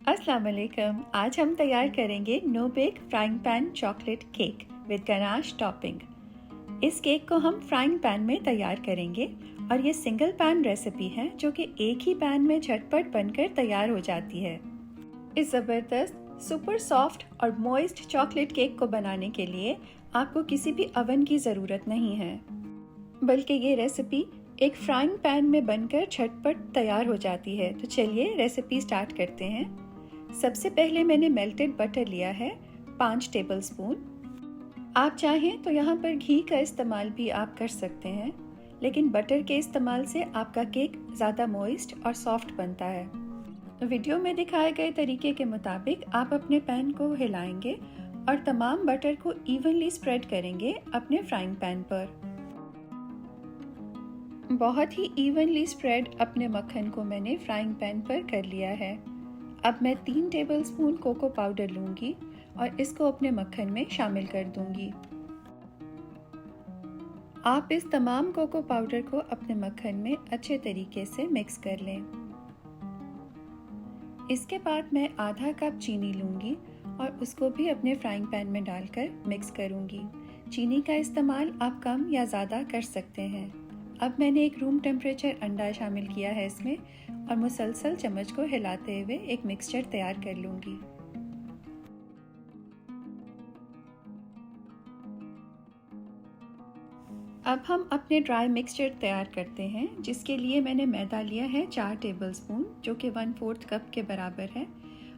अस्सलाम वालेकुम। आज हम तैयार करेंगे no bake frying pan chocolate cake with ganache topping. इस केक को हम फ्राइंग पैन में तैयार करेंगे और ये सिंगल पैन रेसिपी है जो कि एक ही पैन में झटपट बनकर तैयार हो जाती है। इस ज़बरदस्त सुपर सॉफ्ट और मॉइस्ट चॉकलेट केक को बनाने के लिए आपको किसी भी ओवन की ज़रूरत नहीं है, बल्कि ये रेसिपी एक फ्राइंग पैन में बनकर झटपट तैयार हो जाती है। तो चलिए रेसिपी स्टार्ट करते हैं। सबसे पहले मैंने मेल्टेड बटर लिया है 5 टेबलस्पून। आप चाहें तो यहाँ पर घी का इस्तेमाल भी आप कर सकते हैं, लेकिन बटर के इस्तेमाल से आपका केक ज़्यादा मॉइस्ट और सॉफ्ट बनता है। वीडियो में दिखाए गए तरीके के मुताबिक आप अपने पैन को हिलाएंगे और तमाम बटर को इवनली स्प्रेड करेंगे अपने फ्राइंग पैन पर। बहुत ही इवनली स्प्रेड अपने मक्खन को मैंने फ्राइंग पैन पर कर लिया है। अब मैं 3 टेबलस्पून कोको पाउडर लूंगी और इसको अपने मक्खन में शामिल कर दूंगी। आप इस तमाम कोको पाउडर को अपने मक्खन में अच्छे तरीके से मिक्स कर लें। इसके बाद मैं आधा कप चीनी लूंगी और उसको भी अपने फ्राइंग पैन में डालकर मिक्स करूंगी। चीनी का इस्तेमाल आप कम या ज़्यादा कर सकते हैं। अब मैंने एक रूम टेम्परेचर अंडा शामिल किया है इसमें और मुसलसल चम्मच को हिलाते हुए एक मिक्सचर तैयार कर लूंगी। अब हम अपने ड्राई मिक्सचर तैयार करते हैं, जिसके लिए मैंने मैदा लिया है 4 टेबलस्पून जो कि 1/4 कप के बराबर है,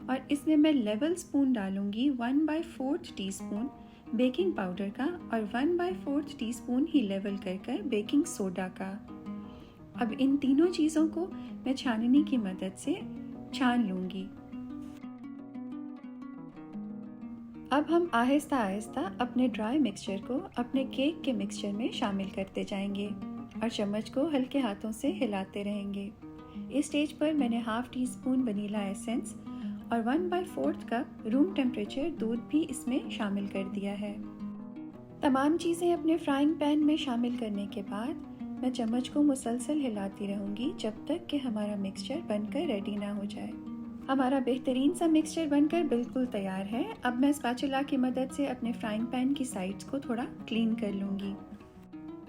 और इसमें मैं लेवल स्पून डालूंगी 1/4 टीस्पून बेकिंग पाउडर का और 1/4 टीस्पून ही लेवल कर बेकिंग सोडा का। अब इन तीनों चीज़ों को मैं छाननी की मदद से छान लूंगी। अब हम आहिस्ता आहिस्ता अपने ड्राई मिक्सचर को अपने केक के मिक्सचर में शामिल करते जाएंगे और चम्मच को हल्के हाथों से हिलाते रहेंगे। इस स्टेज पर मैंने half tea spoon vanilla essence और 1/4 कप रूम टेम्परेचर दूध भी इसमें शामिल कर दिया है। तमाम चीज़ें अपने फ्राइंग पैन में शामिल करने के बाद मैं चम्मच को मुसलसल हिलाती रहूंगी जब तक कि हमारा मिक्सचर बनकर रेडी ना हो जाए। हमारा बेहतरीन सा मिक्सचर बनकर बिल्कुल तैयार है। अब मैं स्पैचुला की मदद से अपने फ्राइंग पैन की साइड्स को थोड़ा क्लीन कर लूंगी।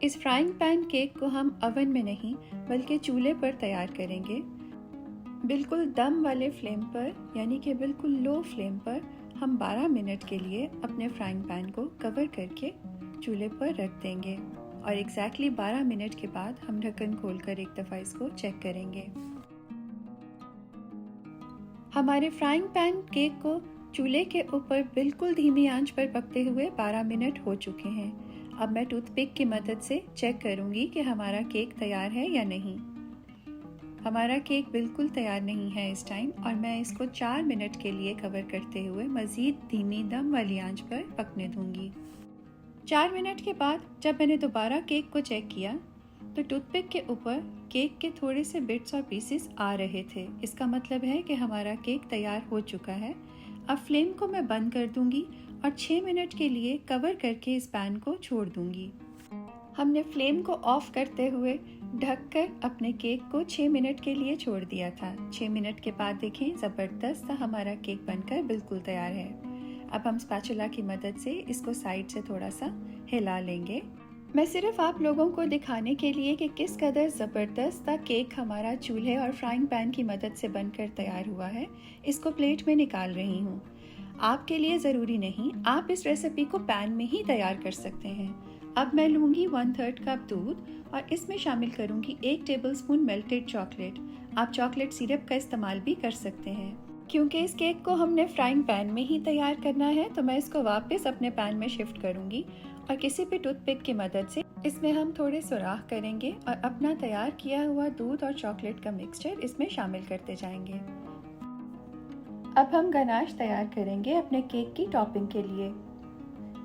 इस फ्राइंग पैन केक को हम ओवन में नहीं बल्कि चूल्हे पर तैयार करेंगे। बिल्कुल दम वाले फ्लेम पर, यानी कि बिल्कुल लो फ्लेम पर हम 12 मिनट के लिए अपने फ्राइंग पैन को कवर करके चूल्हे पर रख देंगे और एग्जैक्टली 12 मिनट के बाद हम ढक्कन खोलकर एक दफ़ा इसको चेक करेंगे। हमारे फ्राइंग पैन केक को चूल्हे के ऊपर बिल्कुल धीमी आंच पर पकते हुए 12 मिनट हो चुके हैं। अब मैं टूथपिक की मदद से चेक करूंगी कि हमारा केक तैयार है या नहीं। हमारा केक बिल्कुल तैयार नहीं है इस टाइम, और मैं इसको 4 मिनट के लिए कवर करते हुए मज़ीद धीमी दम वाली आंच पर पकने दूंगी। 4 मिनट के बाद जब मैंने दोबारा केक को चेक किया तो टूथपिक के ऊपर केक के थोड़े से बिट्स और पीसेस आ रहे थे। इसका मतलब है कि हमारा केक तैयार हो चुका है। अब फ्लेम को मैं बंद कर दूंगी और 6 मिनट के लिए कवर करके इस पैन को छोड़ दूंगी। हमने फ्लेम को ऑफ करते हुए ढककर अपने केक को 6 मिनट के लिए छोड़ दिया था। 6 मिनट के बाद देखें, ज़बरदस्त हमारा केक बनकर बिल्कुल तैयार है। अब हम स्पैचुला की मदद से इसको साइड से थोड़ा सा हिला लेंगे। मैं सिर्फ आप लोगों को दिखाने के लिए कि किस कदर ज़बरदस्त केक हमारा चूल्हे और फ्राइंग पैन की मदद से बनकर तैयार हुआ है, इसको प्लेट में निकाल रही हूँ। आपके लिए ज़रूरी नहीं, आप इस रेसिपी को पैन में ही तैयार कर सकते हैं। अब मैं लूँगी 1/3 कप दूध और इसमें शामिल करूँगी 1 टेबलस्पून मेल्टेड चॉकलेट। आप चॉकलेट सिरप का इस्तेमाल भी कर सकते हैं। क्योंकि इस केक को हमने फ्राइंग पैन में ही तैयार करना है, तो मैं इसको वापस अपने पैन में शिफ्ट करूँगी और किसी भी टूथपिक की मदद से इसमें हम थोड़े सुराख करेंगे और अपना तैयार किया हुआ दूध और चॉकलेट का मिक्सचर इसमें शामिल करते जाएंगे। अब हम गनाश तैयार करेंगे अपने केक की टॉपिंग के लिए।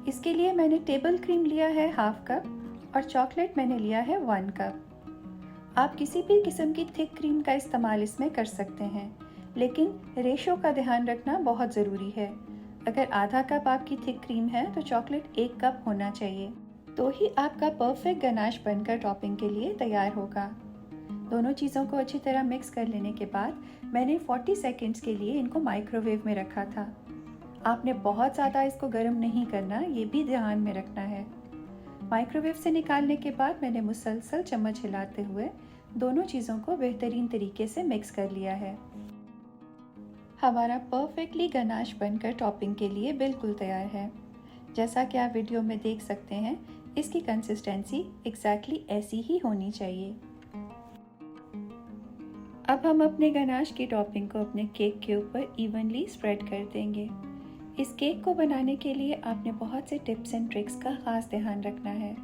इसके लिए मैंने टेबल क्रीम लिया है 1/2 कप और चॉकलेट मैंने लिया है 1 कप। आप किसी भी किस्म की थिक क्रीम का इस्तेमाल इसमें कर सकते हैं, लेकिन रेशो का ध्यान रखना बहुत ज़रूरी है। अगर आधा कप आपकी थिक क्रीम है तो चॉकलेट 1 कप होना चाहिए, तो ही आपका परफेक्ट गनाश बनकर टॉपिंग के लिए तैयार होगा। दोनों चीज़ों को अच्छी तरह मिक्स कर लेने के बाद मैंने 40 सेकंड्स के लिए इनको माइक्रोवेव में रखा था। आपने बहुत ज़्यादा इसको गर्म नहीं करना, ये भी ध्यान में रखना है। माइक्रोवेव से निकालने के बाद मैंने मुसलसल चम्मच हिलाते हुए दोनों चीज़ों को बेहतरीन तरीके से मिक्स कर लिया है। हमारा परफेक्टली गनाश बनकर टॉपिंग के लिए बिल्कुल तैयार है। जैसा कि आप वीडियो में देख सकते हैं, इसकी कंसिस्टेंसी एग्जैक्टली ऐसी ही होनी चाहिए। अब हम अपने गनाश की टॉपिंग को अपने केक के ऊपर इवनली स्प्रेड कर देंगे। इस केक को बनाने के लिए आपने बहुत से टिप्स एंड ट्रिक्स का ख़ास ध्यान रखना है।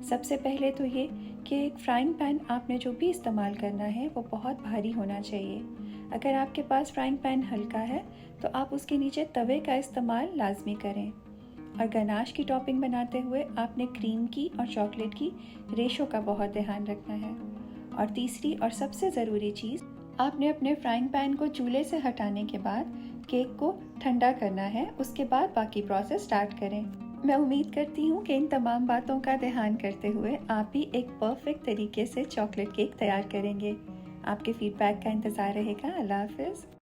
सबसे पहले तो ये कि एक फ्राइंग पैन आपने जो भी इस्तेमाल करना है वो बहुत भारी होना चाहिए। अगर आपके पास फ्राइंग पैन हल्का है तो आप उसके नीचे तवे का इस्तेमाल लाजमी करें। और गनाश की टॉपिंग बनाते हुए आपने क्रीम की और चॉकलेट की रेशो का बहुत ध्यान रखना है। और तीसरी और सबसे ज़रूरी चीज़, आपने अपने फ्राइंग पैन को चूल्हे से हटाने के बाद केक को ठंडा करना है, उसके बाद बाकी प्रोसेस स्टार्ट करें। मैं उम्मीद करती हूँ कि इन तमाम बातों का ध्यान करते हुए आप भी एक परफेक्ट तरीके से चॉकलेट केक तैयार करेंगे। आपके फीडबैक का इंतज़ार रहेगा। अल्लाह हाफ़िज़।